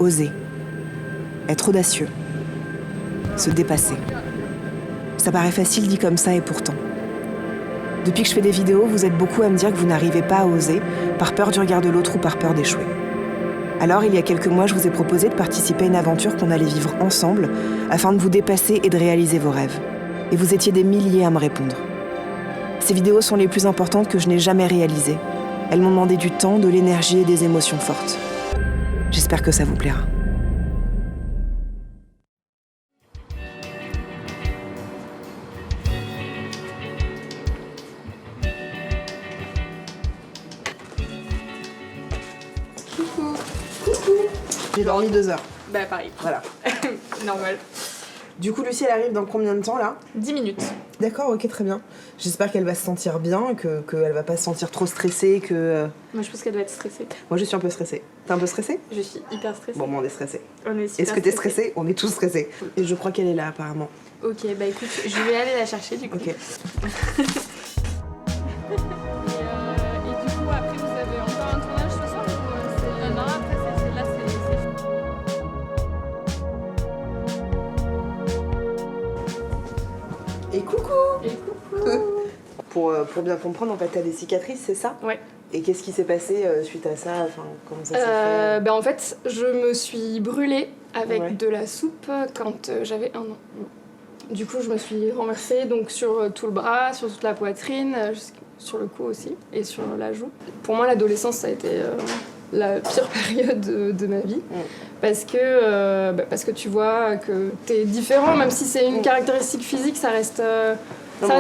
oser, être audacieux, se dépasser. Ça paraît facile dit comme ça et pourtant. Depuis que je fais des vidéos, vous êtes beaucoup à me dire que vous n'arrivez pas à oser, par peur du regard de l'autre ou par peur d'échouer. Alors, il y a quelques mois, je vous ai proposé de participer à une aventure qu'on allait vivre ensemble, afin de vous dépasser et de réaliser vos rêves. Et vous étiez des milliers à me répondre. Ces vidéos sont les plus importantes que je n'ai jamais réalisées. Elles m'ont demandé du temps, de l'énergie et des émotions fortes. J'espère que ça vous plaira. Coucou. J'ai dormi 2 heures. Bah pareil. Voilà. Normal. Du coup, Lucie, elle arrive dans combien de temps, là ? 10 minutes. D'accord, ok, très bien. J'espère qu'elle va se sentir bien, qu'elle va pas se sentir trop stressée, que... Moi je pense qu'elle doit être stressée. Moi, je suis un peu stressée. T'es un peu stressée ? Je suis hyper stressée. Bon, on est stressés. On est super Est-ce que t'es stressée ? On est tous stressés. Et je crois qu'elle est là, apparemment. Ok, bah écoute, je vais aller la chercher du coup. Ok. Et du coup, après, vous avez encore un tournage ce soir ou c'est... Non, après, là, Et coucou ! Et coucou. Pour bien comprendre, en fait, t'as des cicatrices, c'est ça ? Ouais. Et qu'est-ce qui s'est passé suite à ça ? Enfin, comment ça s'est fait ? Bah en fait, je me suis brûlée avec Ouais. de la soupe quand j'avais 1 an. Du coup, je me suis renversée donc sur tout le bras, sur toute la poitrine, sur le cou aussi et sur la joue. Pour moi, l'adolescence, ça a été la pire période de ma vie. Parce que tu vois que t'es différent, même si c'est une caractéristique physique, ça reste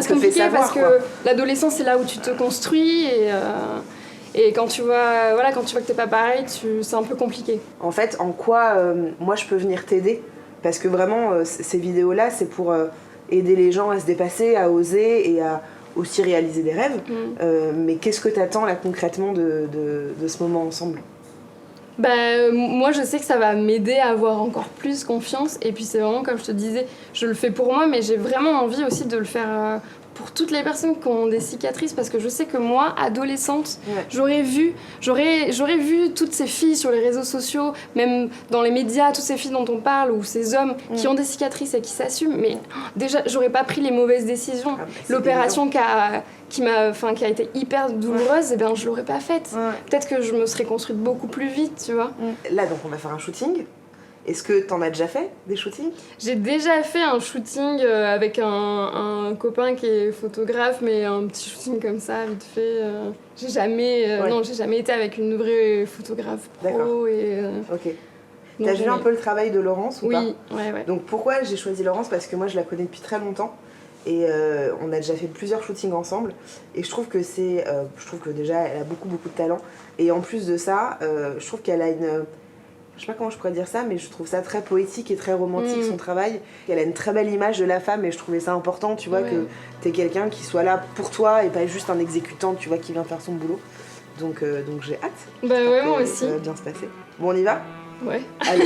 compliqué savoir, parce que quoi. l'adolescence, c'est là où tu te construis et quand tu vois que t'es pas pareil, c'est un peu compliqué. En fait, en quoi moi je peux venir t'aider ? Parce que vraiment, ces vidéos-là, c'est pour aider les gens à se dépasser, à oser et à aussi réaliser des rêves. Mais qu'est-ce que t'attends là concrètement de ce moment ensemble ? Moi je sais que ça va m'aider à avoir encore plus confiance et puis c'est vraiment comme je te disais, je le fais pour moi mais j'ai vraiment envie aussi de le faire pour toutes les personnes qui ont des cicatrices parce que je sais que moi, adolescente, j'aurais vu toutes ces filles sur les réseaux sociaux, même dans les médias, toutes ces filles dont on parle ou ces hommes qui ont des cicatrices et qui s'assument mais déjà j'aurais pas pris les mauvaises décisions. L'opération qui a été hyper douloureuse, je l'aurais pas faite. Peut-être que je me serais construite beaucoup plus vite, tu vois. Là, donc, on va faire un shooting. Est-ce que t'en as déjà fait, des shootings ? J'ai déjà fait un shooting avec un copain qui est photographe, mais un petit shooting comme ça, vite fait. J'ai jamais été avec une vraie photographe pro. D'accord. Ok. T'as vu un peu le travail de Laurence ou pas ? Oui, ouais. Donc pourquoi j'ai choisi Laurence ? Parce que moi, je la connais depuis très longtemps. Et on a déjà fait plusieurs shootings ensemble et je trouve que déjà elle a beaucoup de talent et en plus de ça je trouve qu'elle a je sais pas comment je pourrais dire ça mais je trouve ça très poétique et très romantique son travail. Elle a une très belle image de la femme et je trouvais ça important que t'aies quelqu'un qui soit là pour toi et pas juste un exécutant tu vois qui vient faire son boulot donc j'ai hâte. Ouais, moi aussi. Ça va bien se passer. Bon, on y va ? Ouais. Allez.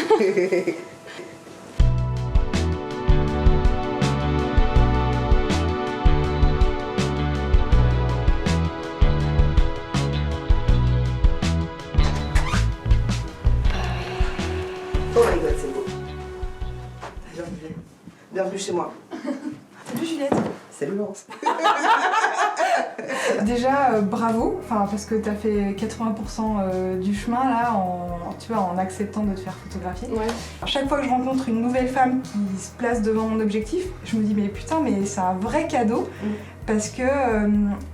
Oh my god, c'est beau. Bienvenue chez moi. Salut Juliette. Salut Laurence. Déjà bravo, parce que t'as fait 80% du chemin là en acceptant de te faire photographier. Ouais. À chaque fois que je rencontre une nouvelle femme qui se place devant mon objectif, je me dis mais putain mais c'est un vrai cadeau parce que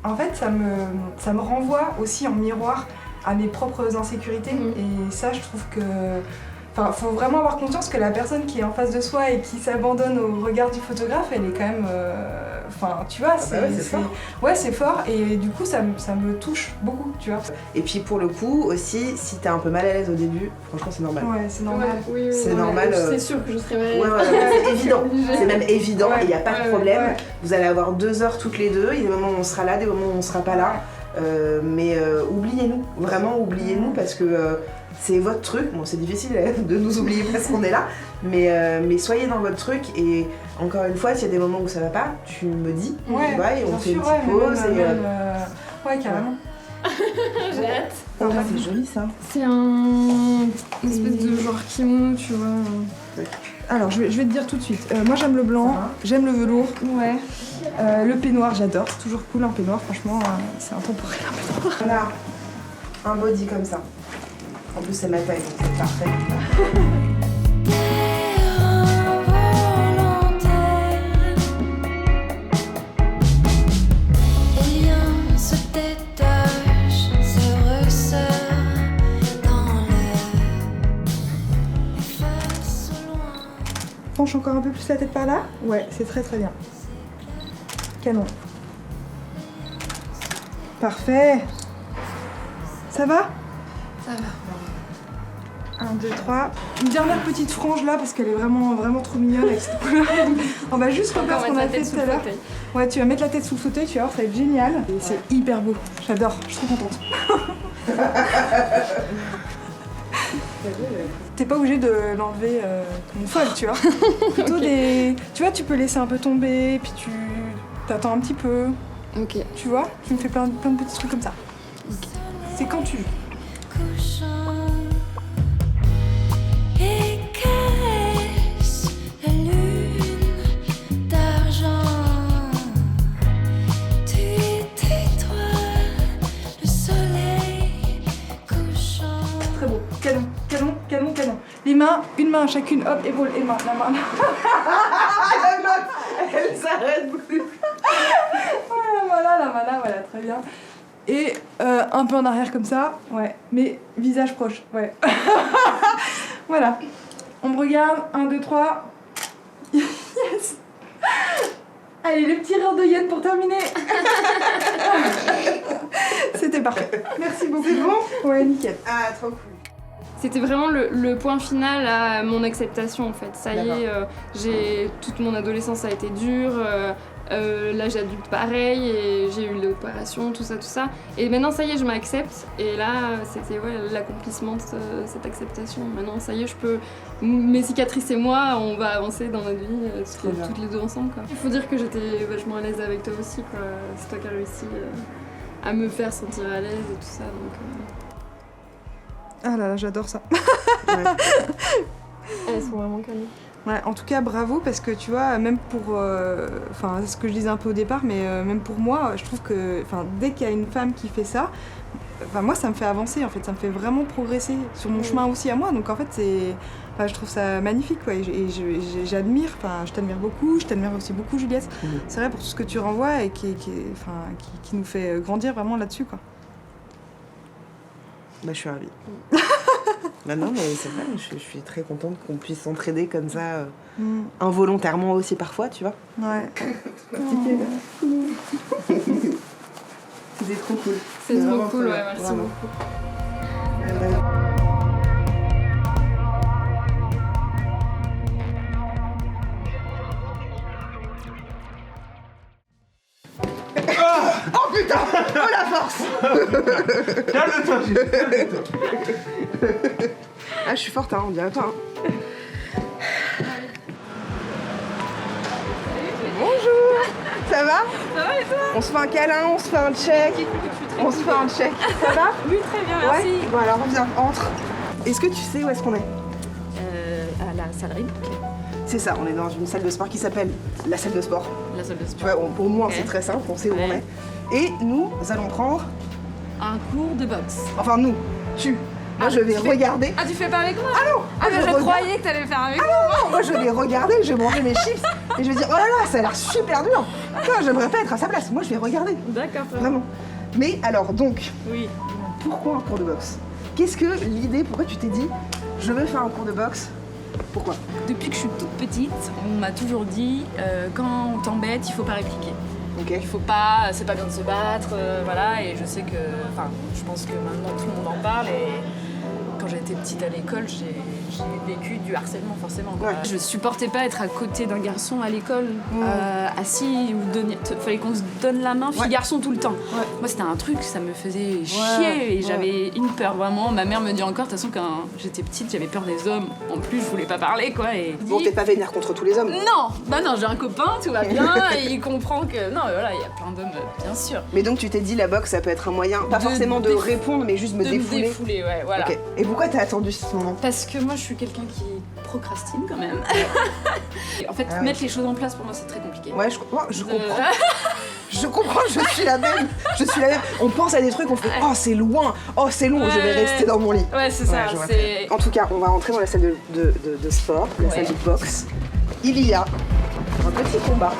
en fait ça me renvoie aussi en miroir à mes propres insécurités et ça je trouve que faut vraiment avoir conscience que la personne qui est en face de soi et qui s'abandonne au regard du photographe, elle est quand même... tu vois, c'est fort. Ouais, c'est fort et du coup, ça me touche beaucoup, tu vois. Et puis pour le coup, aussi, si t'es un peu mal à l'aise au début, franchement, c'est normal. Ouais, c'est normal. Oui, c'est normal. C'est sûr que je serais mal à l'aise. C'est évident. C'est même évident, il n'y a pas de problème. Ouais. Vous allez avoir 2 heures toutes les deux, il y a des moments où on sera là, des moments où on sera pas là. Mais oubliez-nous, vraiment oubliez-nous parce que c'est votre truc. Bon, c'est difficile de nous oublier parce qu'on est là, mais soyez dans votre truc et encore une fois, s'il y a des moments où ça va pas, tu me dis, tu vois, et on fait une petite pause. Ouais, carrément. J'ai hâte. Oh, c'est joli ça. C'est une espèce de genre kimono, tu vois. Alors, je vais te dire tout de suite. Moi, j'aime le blanc, j'aime le velours. Ouais. Le peignoir, j'adore. C'est toujours cool un peignoir, franchement, c'est intemporel un peignoir. On a un body comme ça. En plus, c'est ma taille, donc c'est parfait. Penche encore un peu plus la tête par là. Ouais, c'est très très bien. Canon. Parfait. Ça va? Ça va. 1, 2, 3. Une dernière petite frange là parce qu'elle est vraiment trop mignonne avec cette couleur. On va juste refaire ce qu'on a fait tout à l'heure. Ouais, tu vas mettre la tête sous le fauteuil, tu vas voir, ça va être génial. Et c'est hyper beau. J'adore, je suis trop contente. T'es pas obligé de l'enlever comme une folle, tu vois. Plutôt des. Tu vois, tu peux laisser un peu tomber, puis tu t'attends un petit peu. Ok. Tu vois, tu me fais plein de petits trucs comme ça. Ok. C'est quand tu veux. Et caresse la lune d'argent. Tu étais toi, le soleil couchant. Très beau. Canon, canon, canon, canon. Les mains, une main chacune, hop, épaule et main, la main. Elle s'arrête plus. Voilà, la main là, voilà, très bien. Et un peu en arrière comme ça, ouais. Mais visage proche, ouais. Voilà. On me regarde, 1, 2, 3. Yes. Allez, le petit rire de Yen pour terminer. C'était parfait. Merci beaucoup. C'est bon? Ouais, nickel. Ah, trop cool. C'était vraiment le point final à mon acceptation en fait. Ça y est, toute mon adolescence a été dure, l'âge adulte pareil, et j'ai eu l'opération, tout ça. Et maintenant ça y est, je m'accepte. Et là, c'était l'accomplissement de cette acceptation. Maintenant ça y est, mes cicatrices et moi, on va avancer dans notre vie toutes les deux ensemble, quoi. Il faut dire que j'étais vachement à l'aise avec toi aussi, quoi. C'est toi qui as réussi à me faire sentir à l'aise et tout ça. Donc, Ah là là, j'adore ça. elles sont vraiment calmes. Ouais, en tout cas, bravo, parce que tu vois, même pour. Enfin, c'est ce que je disais un peu au départ, mais même pour moi, je trouve que dès qu'il y a une femme qui fait ça, moi, ça me fait avancer, en fait, ça me fait vraiment progresser sur mon chemin aussi à moi. Donc, en fait, je trouve ça magnifique, ouais, et j'admire, je t'admire beaucoup, je t'admire aussi beaucoup, Juliette. C'est vrai pour tout ce que tu renvoies et qui nous fait grandir vraiment là-dessus, quoi. Bah, je suis ravie. Bah non, mais c'est vrai, je suis très contente qu'on puisse s'entraider comme ça, involontairement aussi parfois, tu vois. Ouais. C'était trop cool. C'est trop vraiment cool, très ouais, bien. merci Vraiment. beaucoup. Oh putain! Oh la force! Calme-toi, Ah, je suis forte, hein, on dirait pas. Hein. Bonjour! Ça va? Ça va et toi? On se fait un câlin, on se fait un check. On se fait un check. Ça va? Oui, très bien, merci. Ouais? Bon alors, viens, entre. Est-ce que tu sais où est-ce qu'on est? À la salle C'est ça, on est dans une salle de sport qui s'appelle la salle de sport. la salle de Tu sport. vois, au moins Ok. c'est très simple, on sait où Ouais. on est. Et nous allons prendre, Un cours de boxe. enfin nous, moi je vais regarder. Ah, tu fais pas avec moi? Ah non! Ah, mais je regarde. croyais que t'allais le faire avec moi. Non, moi je vais regarder, je vais manger mes chips et je vais dire oh là là, ça a l'air super dur. Putain, j'aimerais pas être à sa place. Moi je vais regarder, D'accord, vraiment. Mais alors donc, Oui. pourquoi un cours de boxe? Qu'est-ce que l'idée, pourquoi tu t'es dit je veux faire un cours de boxe? Pourquoi? Depuis que je suis toute petite, on m'a toujours dit quand on t'embête, il faut pas répliquer. Ok. Il faut pas, c'est pas bien de se battre, voilà. Et je sais que, je pense que maintenant tout le monde en parle et quand j'étais petite à l'école, j'ai vécu du harcèlement forcément. Quoi. Ouais. Je supportais pas être à côté d'un garçon à l'école, assis, ou fallait qu'on se donne la main, fille-garçon tout le temps. Ouais. Moi c'était un truc, ça me faisait chier et j'avais une peur vraiment. Ma mère me dit encore, de toute façon quand j'étais petite, j'avais peur des hommes. En plus, je voulais pas parler quoi. Et... Bon, t'es pas vénère contre tous les hommes. Non, bah non, j'ai un copain, tout va bien, et il comprend que non, voilà, il y a plein d'hommes, bien sûr. Mais donc tu t'es dit la boxe, ça peut être un moyen, pas forcément de répondre, mais juste me défouler. Me défouler, ouais, voilà. Ok. Et pourquoi t'as attendu ce moment? Parce que moi, je suis quelqu'un qui procrastine quand même. En fait, mettre les choses en place pour moi, c'est très compliqué. Ouais, je comprends. Je comprends, je suis la même. On pense à des trucs, on fait oh c'est loin, oh c'est long, je vais rester dans mon lit. Ouais, c'est ça. En tout cas, on va rentrer dans la salle de sport, la salle de boxe. Il y a un petit combat.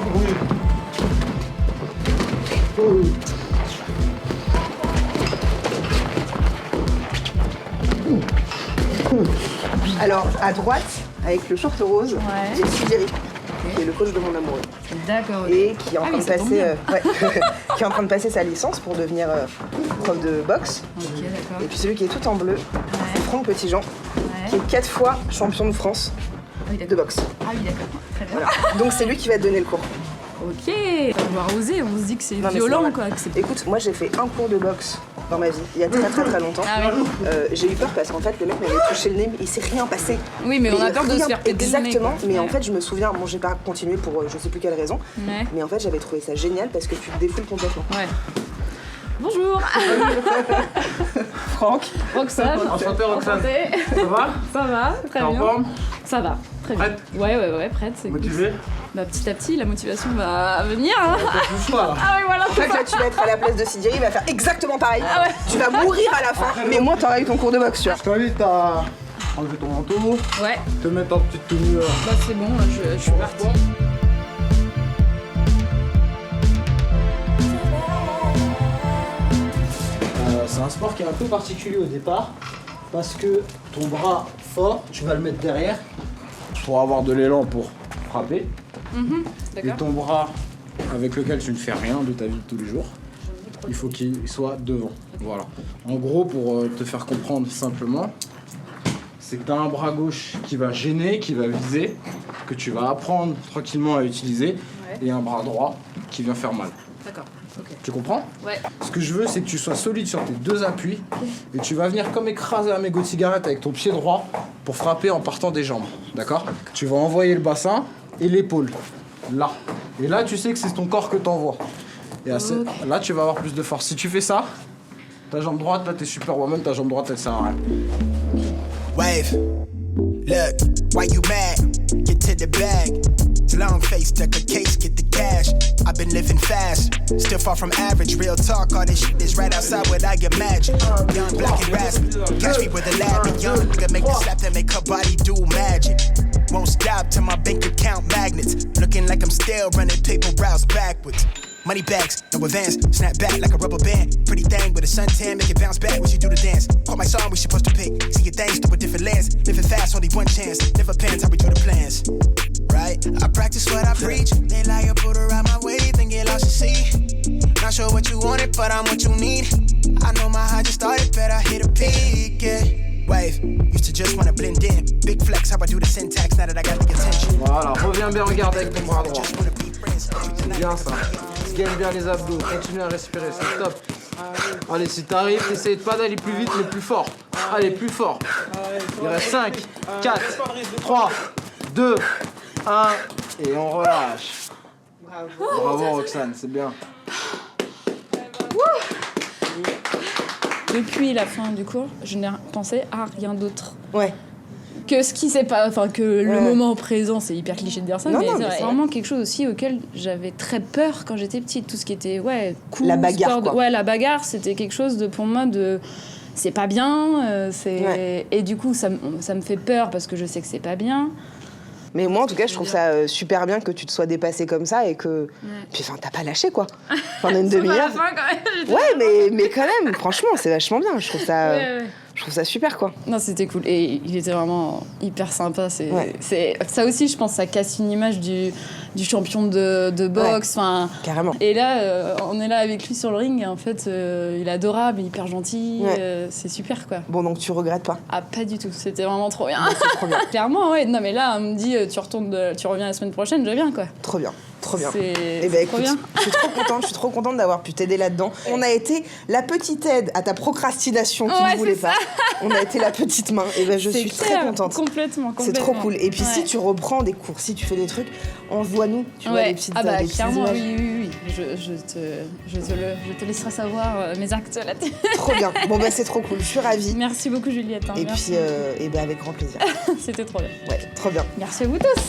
Alors, à droite, avec le short rose, j'ai Sidiri, qui est le coach de mon amoureux. D'accord. Et qui est en train de passer, qui est en train de passer sa licence pour devenir prof de boxe. Ok, d'accord. Et puis celui qui est tout en bleu, c'est Franck Petitjean, qui est 4 fois champion de France de boxe. Ah oui, d'accord. Très bien. Voilà. Donc c'est lui qui va te donner le cours. Ok. On va oser, on se dit que c'est Non, mais violent, c'est quoi. Que c'est... Écoute, moi j'ai fait un cours de boxe dans ma vie, il y a très longtemps. Ah oui. J'ai eu peur parce qu'en fait le mec m'avait touché le nez, il s'est rien passé. Oui, mais on a peur de se faire péter le nez. Exactement, quoi. mais en fait je me souviens, bon j'ai pas continué pour je sais plus quelle raison, mais en fait j'avais trouvé ça génial parce que tu te défoules complètement. Ouais. Bonjour. Franck. Roxane. Enchanté, Roxane. Ça va? Ça va, très T'es en bien. forme? Ça va, très bien. Prête? Ouais, prête. C'est Motivée? cool. Bah, petit à petit, la motivation va venir. Hein. T'as le choix là. Ah oui, voilà. En fait, là, tu vas être à la place de Sidiri, il va faire exactement pareil. Ah ouais. Tu vas mourir à la fin, mais moi, t'auras eu ton cours de boxe, tu vois. Je t'invite à enlever ton manteau, Ouais. te mettre en petite tenue. Bah, c'est bon, là, je suis partie. C'est un sport qui est un peu particulier au départ parce que ton bras fort, tu vas le mettre derrière pour avoir de l'élan pour frapper. Et ton bras avec lequel tu ne fais rien de ta vie de tous les jours, il faut qu'il soit devant. Voilà. En gros, pour te faire comprendre simplement, c'est que tu as un bras gauche qui va gêner, qui va viser, que tu vas apprendre tranquillement à utiliser, et un bras droit qui vient faire mal. D'accord. Okay. Tu comprends? Ouais. Ce que je veux, c'est que tu sois solide sur tes deux appuis et tu vas venir comme écraser un mégot de cigarette avec ton pied droit pour frapper en partant des jambes. D'accord? Tu vas envoyer le bassin et l'épaule. Là. Et là, tu sais que c'est ton corps que t'envoies. Et là, tu vas avoir plus de force. Si tu fais ça, ta jambe droite, là, t'es superwoman, ta jambe droite, elle sert à rien. Wave. Look, why you mad? Get to the bag. Long face, duck a case, get the cash. I've been living fast, still far from average. Real talk, all this shit is right outside what I imagine. Young, black and raspy, catch me with a lab and young nigga make the slap that make her body do magic. Won't stop till my bank account magnets. Looking like I'm still running paper routes backwards. Money bags, no advance, snap back like a rubber band. Pretty thing with a suntan, make it bounce back when she do the dance. Caught my song, we supposed to pick. See your things through a different lens. Living fast, only one chance. Never pans, how we do the plans. Right? I practice what I preach. They lie or put her out my way, then get lost to see. Not sure what you wanted, but I'm what you need. I know my high just started, but I hit a peak, yeah. Wave, used to just wanna blend in. Big flex, how I do the syntax, now that I got the attention. Voilà, reviens bien regarder avec ton bras droit. C'est bien ça. Gagne bien les abdos, continue à respirer, c'est top. Allez, si t'arrives, essaye pas d'aller plus vite, mais plus fort. Allez, plus fort. Il reste 5, 4, 3, 2, 1, et on relâche. Bravo Roxane, c'est bien. Depuis la fin du cours, je n'ai pensé à rien d'autre. Ouais. Que ce qui s'est pas, enfin que le moment présent, c'est hyper cliché de dire ça, mais c'est vraiment quelque chose aussi auquel j'avais très peur quand j'étais petite. Tout ce qui était cool, la bagarre, sport, quoi. Ouais, la bagarre, c'était quelque chose de pour moi de c'est pas bien, et du coup ça me fait peur parce que je sais que c'est pas bien. Mais moi, en tout cas, je trouve ça super bien que tu te sois dépassée comme ça et que... Puis, enfin, t'as pas lâché, quoi. Pendant une demi-heure. À la fin, quand même. Ouais, mais quand même, franchement, c'est vachement bien. Je trouve trouve ça super, quoi. Non, c'était cool. Et il était vraiment hyper sympa. Ouais. Ça aussi, je pense, ça casse une image du champion de boxe. Ouais, carrément. Et là, on est là avec lui sur le ring. Et en fait, il est adorable, hyper gentil. Ouais. C'est super, quoi. Bon, donc tu regrettes pas? Ah, pas du tout. C'était vraiment trop bien. C'est trop bien. Clairement, ouais. Non, mais là, on me dit, tu reviens la semaine prochaine, je viens, quoi. Trop bien. Trop bien. C'est ben, trop écoute, bien. je suis trop contente d'avoir pu t'aider là-dedans. On a été la petite aide à ta procrastination qui ne voulait pas. On a été la petite main. Et ben je suis très contente. Complètement. C'est trop cool. Et puis si tu reprends des cours, si tu fais des trucs, envoie-nous, tu vois, les petites, les petites clairement, images. Oui. Je te laisserai savoir mes actes là-dessus. Trop bien. Bon bah c'est trop cool. Je suis ravie. Merci beaucoup Juliette. Et merci. puis ben avec grand plaisir. C'était trop bien. Ouais, trop bien. Merci à vous tous.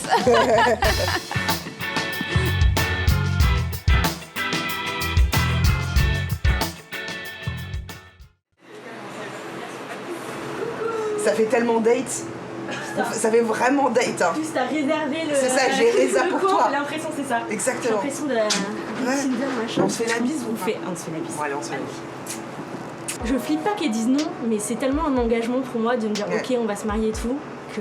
Ça fait tellement date. Ça fait vraiment date. Hein. Juste à réserver le. C'est ça, j'ai réservé pour toi. L'impression, c'est ça. Exactement. L'impression de Tinder, machin. On se fait la bise ou on se fait la bise. Bon, allez, on se fait la bise. Je flippe pas qu'elles disent non, mais c'est tellement un engagement pour moi de me dire ok, on va se marier et tout, que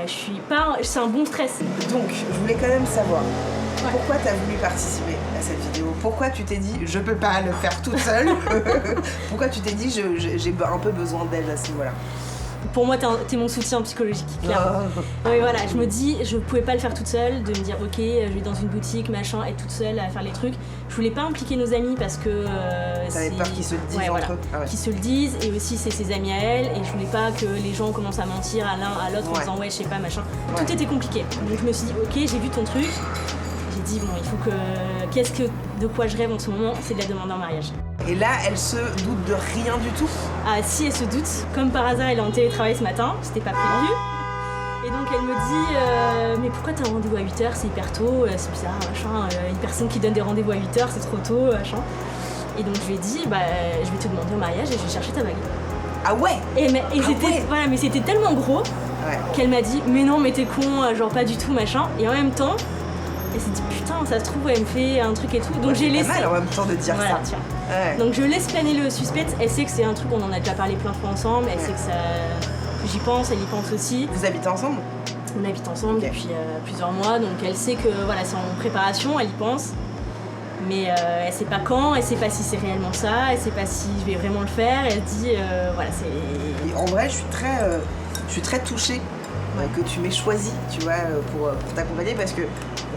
je suis pas. C'est un bon stress. Donc, je voulais quand même savoir. Pourquoi tu as voulu participer à cette vidéo? Pourquoi tu t'es dit je peux pas le faire toute seule? Pourquoi tu t'es dit j'ai un peu besoin d'aide à ce niveau-là? Pour moi, t'es mon soutien psychologique, clairement. Oui, voilà, je me dis, je pouvais pas le faire toute seule, de me dire, ok, je vais dans une boutique, machin, être toute seule à faire les trucs. Je voulais pas impliquer nos amis parce que. T'avais peur qu'ils se le disent entre eux. Ah ouais. Qu'ils se le disent, et aussi c'est ses amis à elle, et je voulais pas que les gens commencent à mentir à l'un, à l'autre en disant, ouais, je sais pas, machin. Tout était compliqué. Donc je me suis dit, ok, j'ai vu ton truc. J'ai dit, bon, il faut que. De quoi je rêve en ce moment, c'est de la demander en mariage. Et là, elle se doute de rien du tout? Ah si, elle se doute. Comme par hasard, elle est en télétravail ce matin, c'était pas prévu. Et donc elle me dit mais pourquoi t'as un rendez-vous à 8h, c'est hyper tôt, c'est bizarre, machin, une personne qui donne des rendez-vous à 8h, c'est trop tôt, machin. Et donc je lui ai dit, bah je vais te demander en mariage et je vais chercher ta bague. Ah ouais? Mais c'était tellement gros qu'elle m'a dit, mais non, mais t'es con, genre pas du tout, machin. Et en même temps, elle s'est dit, putain, ça se trouve, elle me fait un truc et tout. Donc j'ai laissé. C'est mal en même temps de dire ça. Tiens. Ouais. Donc je laisse planer le suspense. Elle sait que c'est un truc, on en a déjà parlé plein de fois ensemble. Elle sait que j'y pense, elle y pense aussi. Vous habitez ensemble? On habite ensemble depuis plusieurs mois, donc elle sait que voilà, c'est en préparation, elle y pense. Mais elle sait pas quand, elle sait pas si c'est réellement ça, elle sait pas si je vais vraiment le faire. Elle dit, voilà, c'est. Et en vrai, je suis très touchée que tu m'aies choisi, tu vois, pour t'accompagner parce que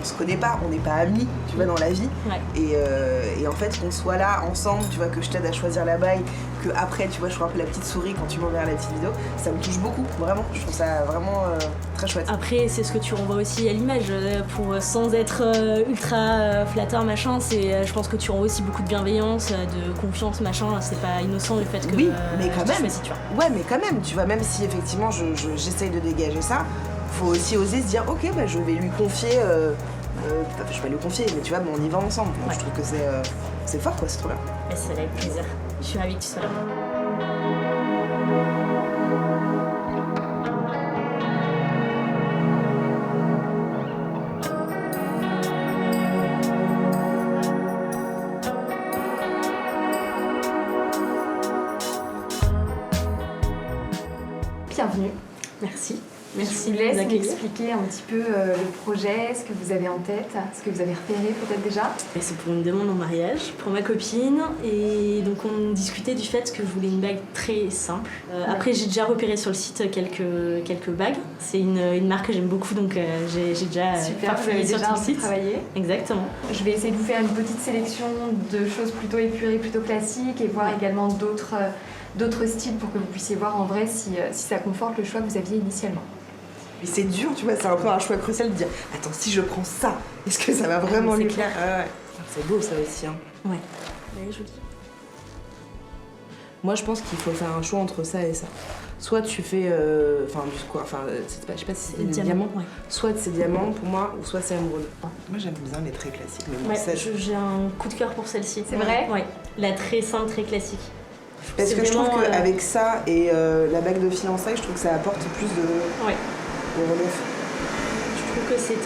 on se connaît pas, on n'est pas amis, tu vois, dans la vie. Et en fait, qu'on soit là ensemble, tu vois, que je t'aide à choisir la bague, que après, tu vois, je vois un peu la petite souris quand tu m'enverras la petite vidéo, ça me touche beaucoup, vraiment. Je trouve ça vraiment très chouette. Après, c'est ce que tu renvoies aussi à l'image, sans être ultra flatteur, machin, je pense que tu renvoies aussi beaucoup de bienveillance, de confiance, machin, c'est pas innocent le fait que. Oui, mais quand même. Si, tu vois. Ouais, mais quand même, tu vois, même si effectivement j'essaye de dégager ça, faut aussi oser se dire, ok, bah, je vais lui confier, je vais pas lui confier, mais tu vois, on y va ensemble. Donc, je trouve que c'est fort, quoi, c'est trop bien. Et c'est avec plaisir. Je suis ravie que tu sois là. Bienvenue. Merci. Merci de nous expliquer un petit peu le projet, ce que vous avez en tête, ce que vous avez repéré peut-être déjà. Et c'est pour une demande en mariage, pour ma copine. Et donc on discutait du fait que je voulais une bague très simple. Après j'ai déjà repéré sur le site quelques bagues. C'est une marque que j'aime beaucoup, donc j'ai déjà Super, vous avez déjà un peu travaillé. Exactement. Je vais essayer de vous faire une petite sélection de choses plutôt épurées, plutôt classiques et voir également d'autres styles pour que vous puissiez voir en vrai si ça conforte le choix que vous aviez initialement. Mais c'est dur, tu vois, c'est un peu un choix crucial de dire attends, si je prends ça, est-ce que ça va vraiment lui plaire? C'est beau ça aussi. Hein. Ouais, elle est jolie. Moi je pense qu'il faut faire un choix entre ça et ça. Soit tu fais. Je sais pas si c'est des diamants. Ouais. Soit c'est diamant pour moi, ou soit c'est émeraude. Moi j'aime bien les très classiques. Mais bon, j'ai un coup de cœur pour celle-ci. C'est vrai? Ouais, la très simple, très classique. Parce que je trouve qu'avec ça et la bague de fiançailles, je trouve que ça apporte plus de. Ouais. Je trouve que c'est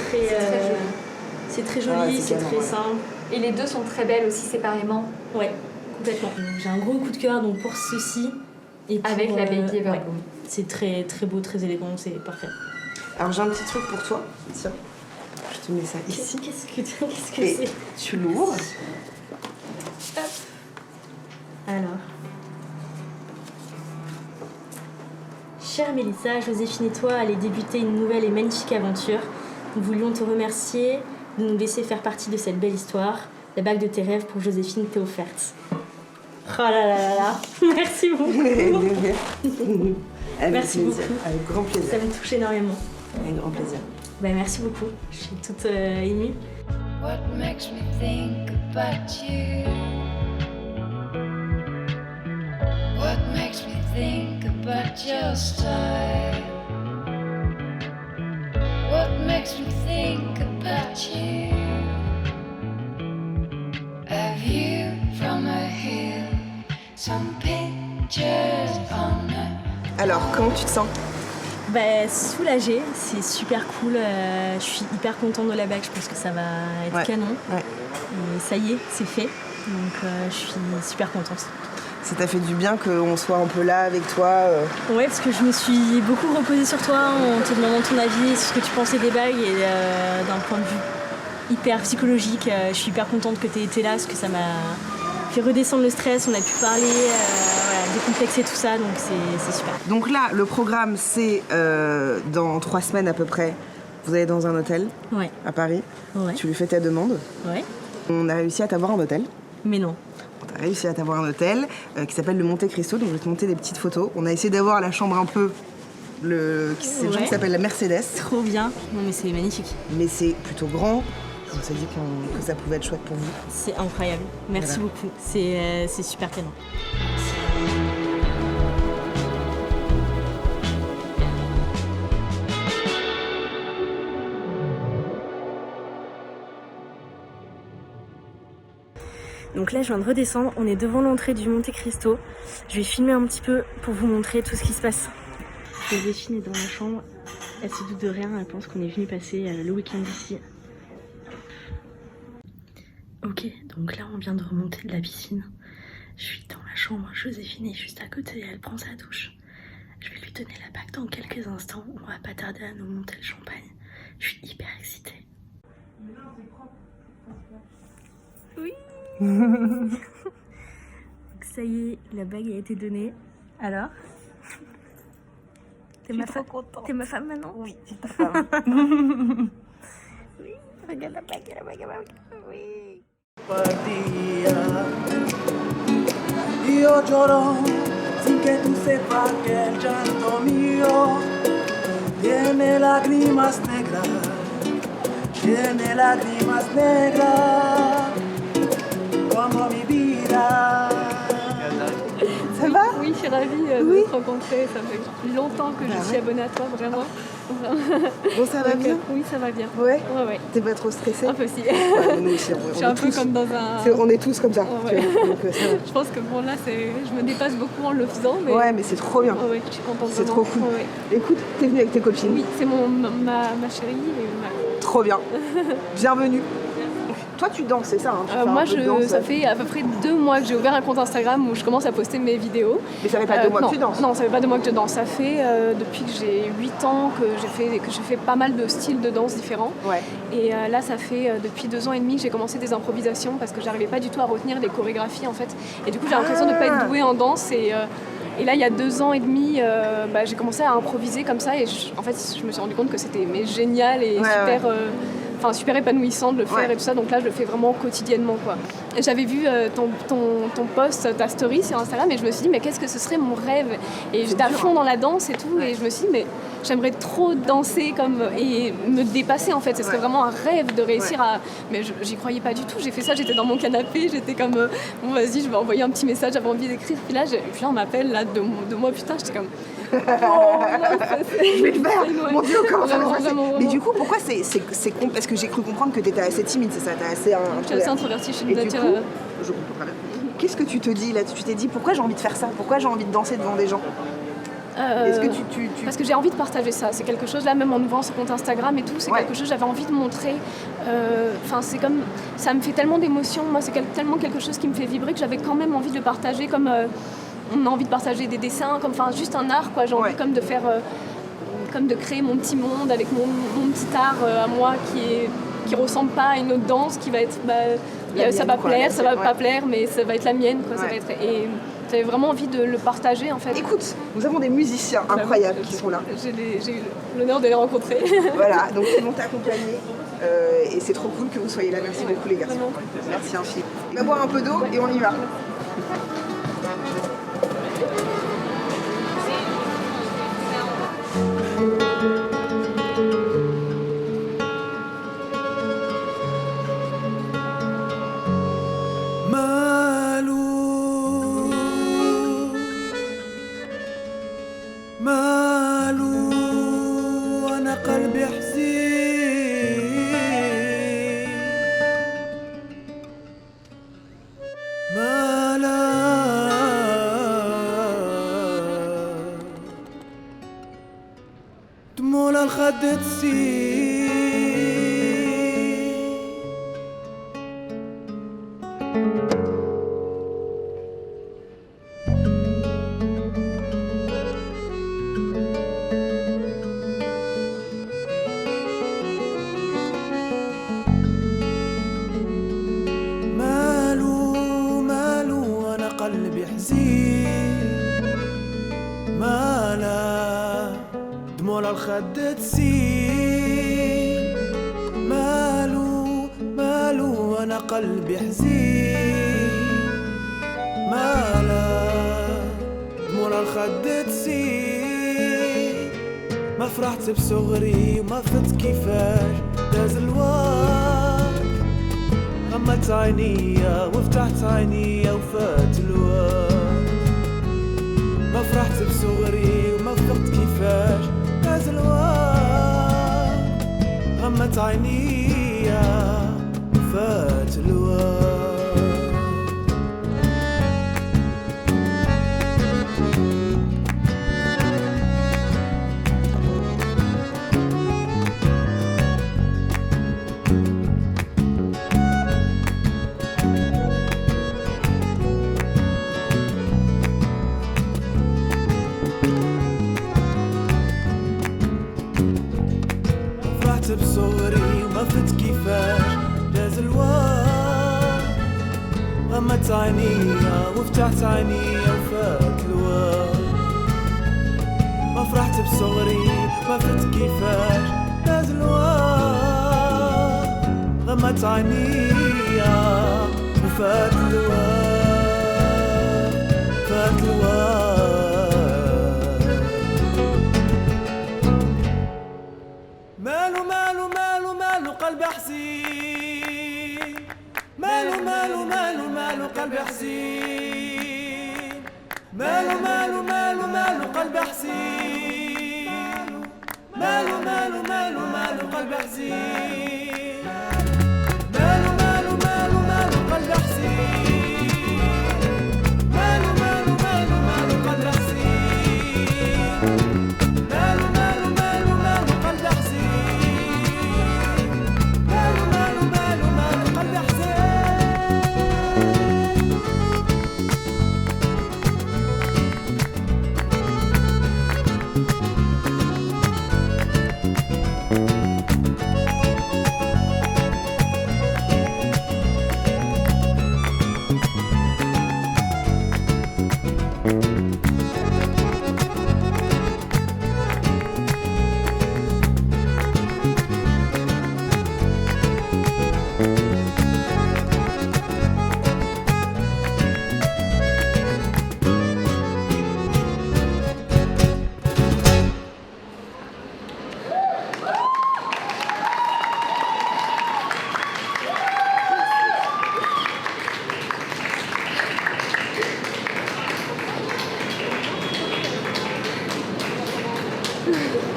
très joli, c'est très simple. Et les deux sont très belles aussi séparément. Ouais, complètement. J'ai un gros coup de cœur donc pour ceci. Et Avec la béquille Everglow. C'est très très beau, très élégant, c'est parfait. Alors j'ai un petit truc pour toi. Tiens, je te mets ça ici. Qu'est-ce que Et c'est? tu l'ouvres. Alors. Chère Mélissa, Joséphine et toi allez débuter une nouvelle et magnifique aventure. Nous voulions te remercier de nous laisser faire partie de cette belle histoire. La bague de tes rêves pour Joséphine t'est offerte. Oh là là là là. Merci beaucoup. Merci beaucoup. Avec grand plaisir. Ça me touche énormément. Avec grand plaisir. Merci beaucoup. Je suis toute émue. What makes me think about you? What makes me think about your style? What makes me think about you? A view from a hill, some pictures on a... Alors, comment tu te sens? Soulagée, c'est super cool. Je suis hyper contente de la bague. Je pense que ça va être canon. Ouais. Et ça y est, c'est fait. Donc je suis super contente. Ça t'a fait du bien qu'on soit un peu là avec toi Ouais, parce que je me suis beaucoup reposée sur toi en te demandant ton avis sur ce que tu pensais des bagues et d'un point de vue hyper psychologique. Je suis hyper contente que tu aies été là parce que ça m'a fait redescendre le stress. On a pu parler, décomplexer tout ça, donc c'est super. Donc là, le programme, c'est dans 3 semaines à peu près. Vous allez dans un hôtel à Paris. Ouais. Tu lui fais ta demande. Ouais. On a réussi à t'avoir un hôtel. Mais non. On a réussi à t'avoir un hôtel qui s'appelle le Monte Cristo. Donc je vais te monter des petites photos. On a essayé d'avoir la chambre un peu... C'est le genre qui s'appelle la Mercedes. Trop bien. Non mais c'est magnifique. Mais c'est plutôt grand. On s'est dit que ça pouvait être chouette pour vous. C'est incroyable. Merci beaucoup. C'est super canon. Donc là, je viens de redescendre. On est devant l'entrée du Monte Cristo. Je vais filmer un petit peu pour vous montrer tout ce qui se passe. Joséphine est dans la chambre. Elle se doute de rien. Elle pense qu'on est venu passer le week-end ici. Ok, donc là, on vient de remonter de la piscine. Je suis dans la chambre. Joséphine est juste à côté. Elle prend sa douche. Je vais lui donner la bague dans quelques instants. On va pas tarder à nous monter le champagne. Je suis hyper excitée. Oui. Donc ça y est, la bague a été donnée. Alors, t'es ma femme. T'es ma femme maintenant? Oui, c'est ta femme. Oui, regarde la bague, la bague, la bague. Oui. Yo lloro sin que tú sepas que el llanto mío tiene lágrimas negras, como mi vida. Ça va? Oui, je suis ravie de te rencontrer. Ça fait longtemps que je suis abonnée à toi, vraiment. Bon, ça va bien? Oui, ça va bien. Ouais? Ouais. T'es pas trop stressée? Un peu si. Ouais, nous aussi, je suis un peu comme dans un... On est tous comme ça. Ouais. Donc, ça va. Je pense que bon, là, je me dépasse beaucoup en le faisant. Mais... Ouais, mais c'est trop bien. Ouais, je suis contente. C'est trop cool. Ouais. Écoute, t'es venue avec tes copines? Oui, c'est ma chérie. Et Trop bien. Bienvenue. Toi, tu danses, c'est ça hein, tu fais moi, un peu de danse, ça fait à peu près 2 mois que j'ai ouvert un compte Instagram où je commence à poster mes vidéos. Mais ça fait pas 2 mois que tu danses? Non, ça fait pas 2 mois que je danse. Ça fait depuis que j'ai 8 ans que j'ai fait pas mal de styles de danse différents. Ouais. Et là, ça fait depuis 2 ans et demi que j'ai commencé des improvisations parce que j'arrivais pas du tout à retenir les chorégraphies en fait. Et du coup, j'ai l'impression de pas être douée en danse. Et là, il y a 2 ans et demi, j'ai commencé à improviser comme ça. Et en fait, je me suis rendu compte que c'était génial et super épanouissant de le faire et tout ça, donc là je le fais vraiment quotidiennement quoi. Et j'avais vu ton post, ta story sur Instagram et je me suis dit mais qu'est-ce que ce serait mon rêve, et j'étais à fond dans la danse et tout et je me suis dit mais j'aimerais trop danser et me dépasser en fait, ce serait vraiment un rêve de réussir à... Mais j'y croyais pas du tout, j'ai fait ça, j'étais dans mon canapé, j'étais comme bon vas-y je vais envoyer un petit message, j'avais envie d'écrire, puis là on m'appelle là 2 mois plus tard, j'étais comme oh, je vais le faire, mon Dieu, comment ça va se passer? Vraiment. Mais du coup, pourquoi c'est con? Parce que j'ai cru comprendre que t'étais assez timide, c'est ça? T'es assez Je suis assez introvertie, je suis de nature. Je comprends très bien. Qu'est-ce que tu te dis là? Tu t'es dit pourquoi j'ai envie de faire ça? Pourquoi j'ai envie de danser devant des gens? Est-ce que tu... Parce que j'ai envie de partager ça. C'est quelque chose, là, même en ouvrant ce compte Instagram et tout, c'est quelque chose que j'avais envie de montrer. C'est comme... Ça me fait tellement d'émotions. Moi, c'est tellement quelque chose qui me fait vibrer que j'avais quand même envie de le partager comme... on a envie de partager des dessins, enfin juste un art quoi. J'ai envie comme de faire, comme de créer mon petit monde avec mon petit art à moi qui ressemble pas à une autre danse, qui va être, ça va plaire, ça va pas plaire, mais ça va être la mienne quoi. Ça va être, et j'avais vraiment envie de le partager en fait. Écoute, nous avons des musiciens incroyables qui sont là. J'ai eu l'honneur de les rencontrer. Voilà, donc ils vont t'accompagner. Et c'est trop cool que vous soyez là. Merci beaucoup les garçons. Merci infiniment. On va boire un peu d'eau et on y va. قلبي حزين مالا دموع الخد تسيل مالو أنا قلبي حزين مالا دموع الخد تسيل ما فرحت بصغري وما فت كيفاش داز الوقت غمت عينيا وفتحت عينيا وفات الوقت ما فرحت بصغري وما فقت كيفاش داز الوقت غمت عينيا وفات الوقت بصغري وما فت كيفاش داز الوقت غمت عينيا وفتحت عينيا وفات الوقت ما فرحت بصغري ما فت كيفاش داز الوقت غمت عينيا وفات الوقت فات الوقت قلبي حزين مالو قلبي حزين مالو قلبي حزين مالو قلبي حزين مالو قلبي حزين مالو قلبي حزين مالو قلبي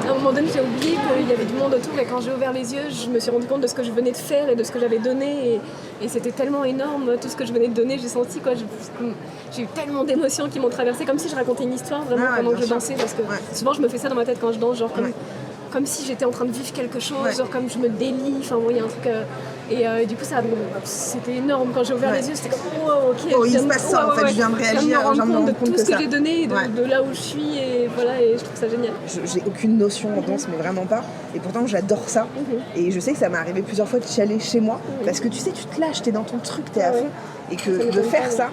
À un moment donné, j'ai oublié qu'il y avait du monde autour et quand j'ai ouvert les yeux, je me suis rendu compte de ce que je venais de faire et de ce que j'avais donné et c'était tellement énorme, tout ce que je venais de donner, j'ai senti quoi, j'ai eu tellement d'émotions qui m'ont traversée, comme si je racontais une histoire vraiment pendant que je dansais, parce que souvent je me fais ça dans ma tête quand je danse, genre comme comme si j'étais en train de vivre quelque chose, Ouais. genre comme je me délie, enfin bon, il y a un truc... Et du coup, c'était énorme. Quand j'ai ouvert Ouais. les yeux, c'était comme wow, ok. Oh, il se passe ça, en fait, je viens de réagir, je viens de me rendre compte de compte tout que ce que ça. j'ai donné, et de là où je suis, et voilà, et je trouve ça génial. J'ai aucune notion en danse, mais vraiment pas. Et pourtant, j'adore ça. Et je sais que ça m'est arrivé plusieurs fois de chialer chez moi. Parce que tu sais, tu te lâches, t'es dans ton truc, t'es à fond. Et que de faire ça,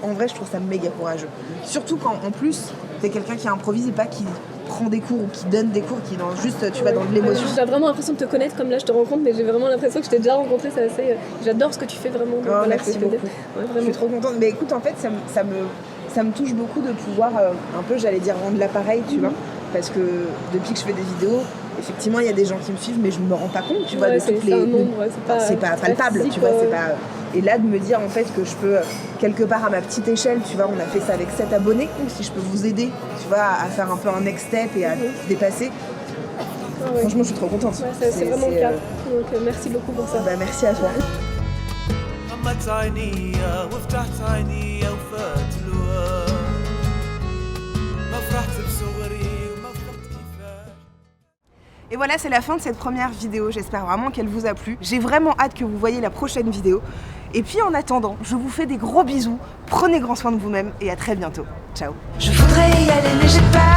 en vrai, je trouve ça méga courageux. Surtout quand, en plus, t'es quelqu'un qui improvise et pas qui prend des cours ou qui donne des cours, qui est dans juste, tu vas dans de l'émotion. J'ai vraiment l'impression de te connaître, comme là je te rencontre, mais j'ai vraiment l'impression que je t'ai déjà rencontré. C'est assez... J'adore ce que tu fais vraiment. Donc, voilà, Merci beaucoup. Ouais, Je suis trop contente. Mais écoute, en fait, ça me touche beaucoup de pouvoir un peu, j'allais dire, rendre l'appareil, tu vois. Parce que depuis que je fais des vidéos, effectivement, il y a des gens qui me suivent, mais je me rends pas compte, tu vois, de toutes les... C'est pas palpable, tu vois, c'est pas... Et là, de me dire, en fait, que je peux, quelque part, à ma petite échelle, tu vois, on a fait ça avec 7 abonnés, si je peux vous aider, tu vois, à faire un peu un next step et à se dépasser. Franchement, je suis trop contente. Ouais, c'est vraiment le cas. Donc, merci beaucoup pour ça. Bah, merci à toi. غمضت عيني وفتحت عيني وفات الوقت ما فرحت بصغري وما فرحت كيفاش. Et voilà, c'est la fin de cette première vidéo. J'espère vraiment qu'elle vous a plu. J'ai vraiment hâte que vous voyez la prochaine vidéo. Et puis en attendant, je vous fais des gros bisous. Prenez grand soin de vous-même et à très bientôt. Ciao. Je voudrais y aller mais j'ai pas